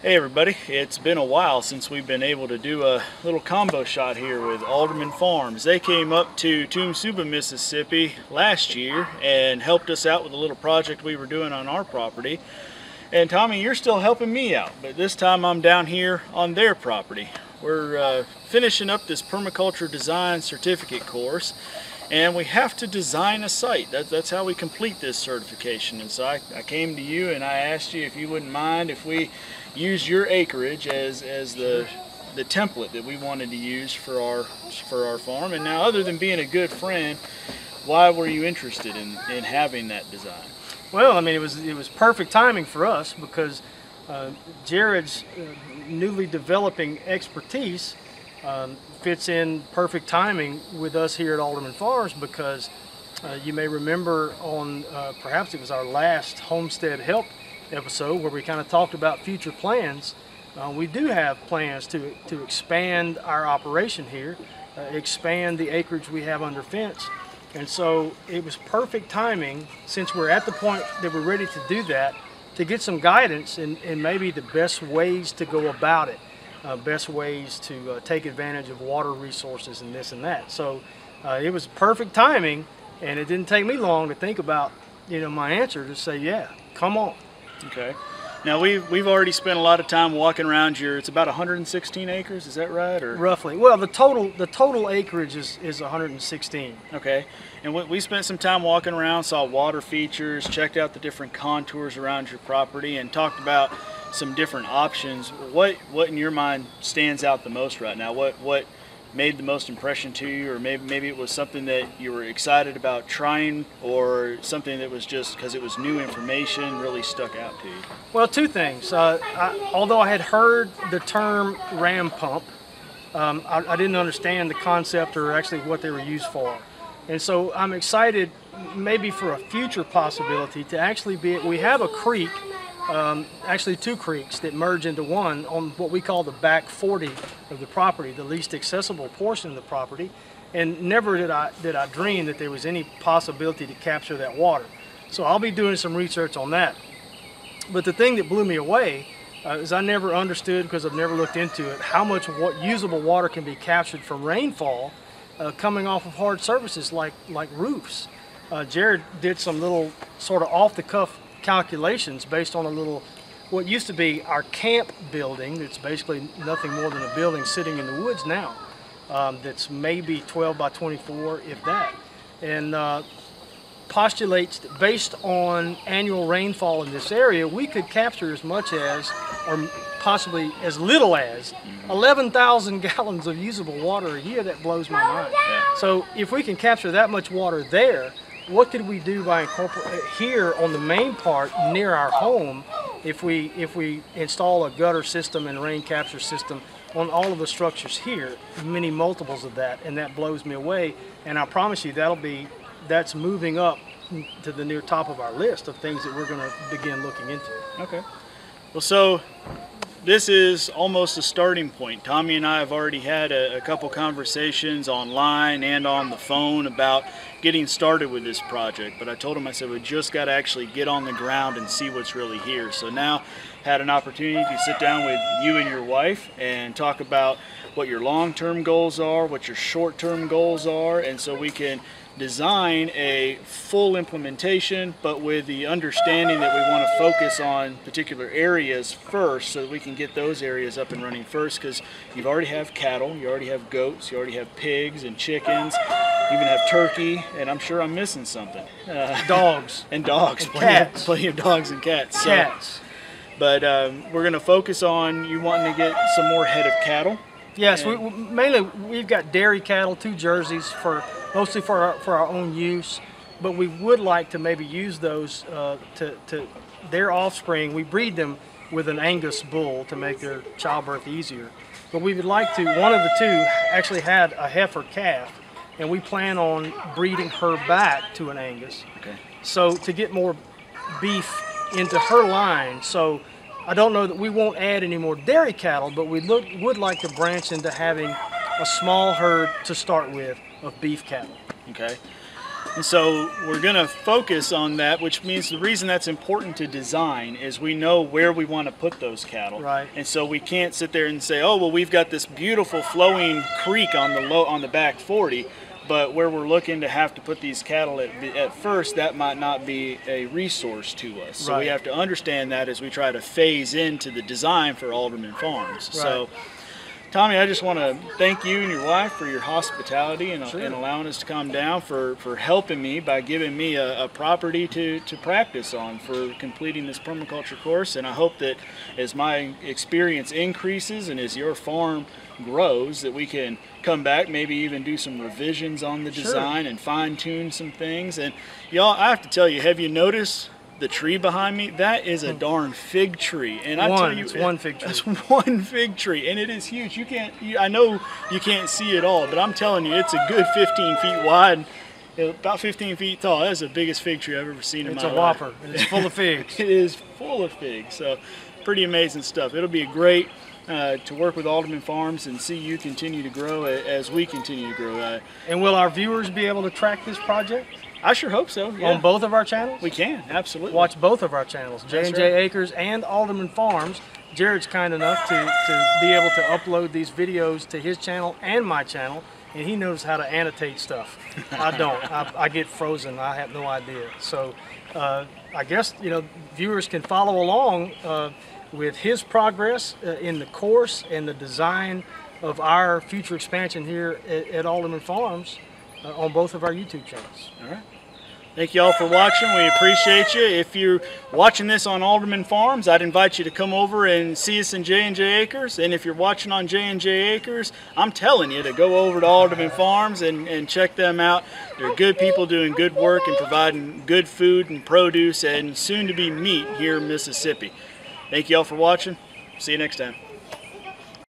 Hey everybody, it's been a while since we've been able to do a little combo shot here with Alderman Farms. They came up to Tumsuba, Mississippi last year and helped us out with a little project we were doing on our property. And Tommy, you're still helping me out, but this time I'm down here on their property. We're finishing up this Permaculture Design certificate course, and we have to design a site. That's how we complete this certification. And so I came to you and I asked you if you wouldn't mind if we use your acreage as the template that we wanted to use for our farm. And now, other than being a good friend, why were you interested in having that design? Well, I mean, it was perfect timing for us because Jared's newly developing expertise fits in perfect timing with us here at Alderman Farms, because you may remember on perhaps it was our last Homestead Help episode where we kind of talked about future plans. We do have plans to expand our operation here, expand the acreage we have under fence. And so it was perfect timing, since we're at the point that we're ready to do that, to get some guidance in maybe the best ways to go about it, best ways to take advantage of water resources and this and that. So it was perfect timing, and it didn't take me long to think about, my answer, to say, yeah, come on. Okay. Now we've already spent a lot of time walking around here. It's about 116 acres, is that right? Or roughly. Well, the total acreage is 116. Okay. And we spent some time walking around, saw water features, checked out the different contours around your property, and talked about some different options. What in your mind stands out the most right now? What made the most impression to you? Or maybe it was something that you were excited about trying, or something that was just because it was new information really stuck out to you? Well, two things. Although I had heard the term ram pump, I didn't understand the concept or actually what they were used for. And so I'm excited maybe for a future possibility to actually we have a creek, actually two creeks that merge into one on what we call the back 40 of the property, the least accessible portion of the property. And never did I dream that there was any possibility to capture that water. So I'll be doing some research on that. But the thing that blew me away is I never understood, because I've never looked into it, how much usable water can be captured from rainfall coming off of hard surfaces like roofs. Jared did some little sort of off-the-cuff calculations based on what used to be our camp building. It's basically nothing more than a building sitting in the woods now, that's maybe 12 by 24, if that, and postulates that based on annual rainfall in this area, we could capture as much as, or possibly as little as, 11,000 gallons of usable water a year. That blows my mind. Yeah. So if we can capture that much water there, what could we do by incorporating here on the main part near our home, if we install a gutter system and rain capture system on all of the structures here, many multiples of that, and that blows me away. And I promise you that's moving up to the near top of our list of things that we're going to begin looking into. Okay. Well, so this is almost a starting point. Tommy and I have already had a couple conversations online and on the phone about getting started with this project, but I told him, I said, we just got to actually get on the ground and see what's really here. So now had an opportunity to sit down with you and your wife and talk about what your long-term goals are, what your short-term goals are, and so we can design a full implementation, but with the understanding that we want to focus on particular areas first, so that we can get those areas up and running first, because you already have cattle, you already have goats, you already have pigs and chickens, you even have turkey, and I'm sure I'm missing something. Dogs. And dogs. And cats. Plenty of dogs and cats. Cats. But we're going to focus on you wanting to get some more head of cattle. Yes, mainly we've got dairy cattle, 2 Jerseys, mostly for our own use, but we would like to maybe use those to their offspring. We breed them with an Angus bull to make their childbirth easier, but we would like to, one of the two actually had a heifer calf, and we plan on breeding her back to an Angus. Okay. So to get more beef into her line. So I don't know that we won't add any more dairy cattle, but we would like to branch into having a small herd to start with of beef cattle. Okay. And so we're going to focus on that, which means the reason that's important to design is we know where we want to put those cattle. Right. And so we can't sit there and say, oh, well, we've got this beautiful flowing creek on the back 40, but where we're looking to have to put these cattle at first, that might not be a resource to us. So right. we have to understand that as we try to phase into the design for Alderman Farms. Right. So Tommy, I just want to thank you and your wife for your hospitality and, Sure. and allowing us to come down, for helping me by giving me a property to practice on for completing this permaculture course. And I hope that as my experience increases and as your farm grows, that we can come back, maybe even do some revisions on the design and fine tune some things. And y'all, I have to tell you, have you noticed the tree behind me? That is a darn fig tree, and I tell you, it's one fig tree. It's one fig tree, and it is huge. You can't. I know you can't see it all, but I'm telling you, it's a good 15 feet wide, about 15 feet tall. That's the biggest fig tree I've ever seen in my life. It's a whopper, and it's full of figs. It is full of figs. So, pretty amazing stuff. It'll be great to work with Alderman Farms and see you continue to grow as we continue to grow. And will our viewers be able to track this project? I sure hope so. Yeah. On both of our channels? We can, absolutely. Watch both of our channels, J&J right. Acres and Alderman Farms. Jared's kind enough to be able to upload these videos to his channel and my channel, and he knows how to annotate stuff. I don't. I get frozen. I have no idea. So I guess, viewers can follow along with his progress in the course and the design of our future expansion here at Alderman Farms on both of our YouTube channels. All right. Thank you all for watching. We appreciate you. If you're watching this on Alderman Farms, I'd invite you to come over and see us in J&J Acres. And if you're watching on J&J Acres, I'm telling you to go over to Alderman Farms and check them out. They're good people doing good work and providing good food and produce and soon to be meat here in Mississippi. Thank you all for watching. See you next time.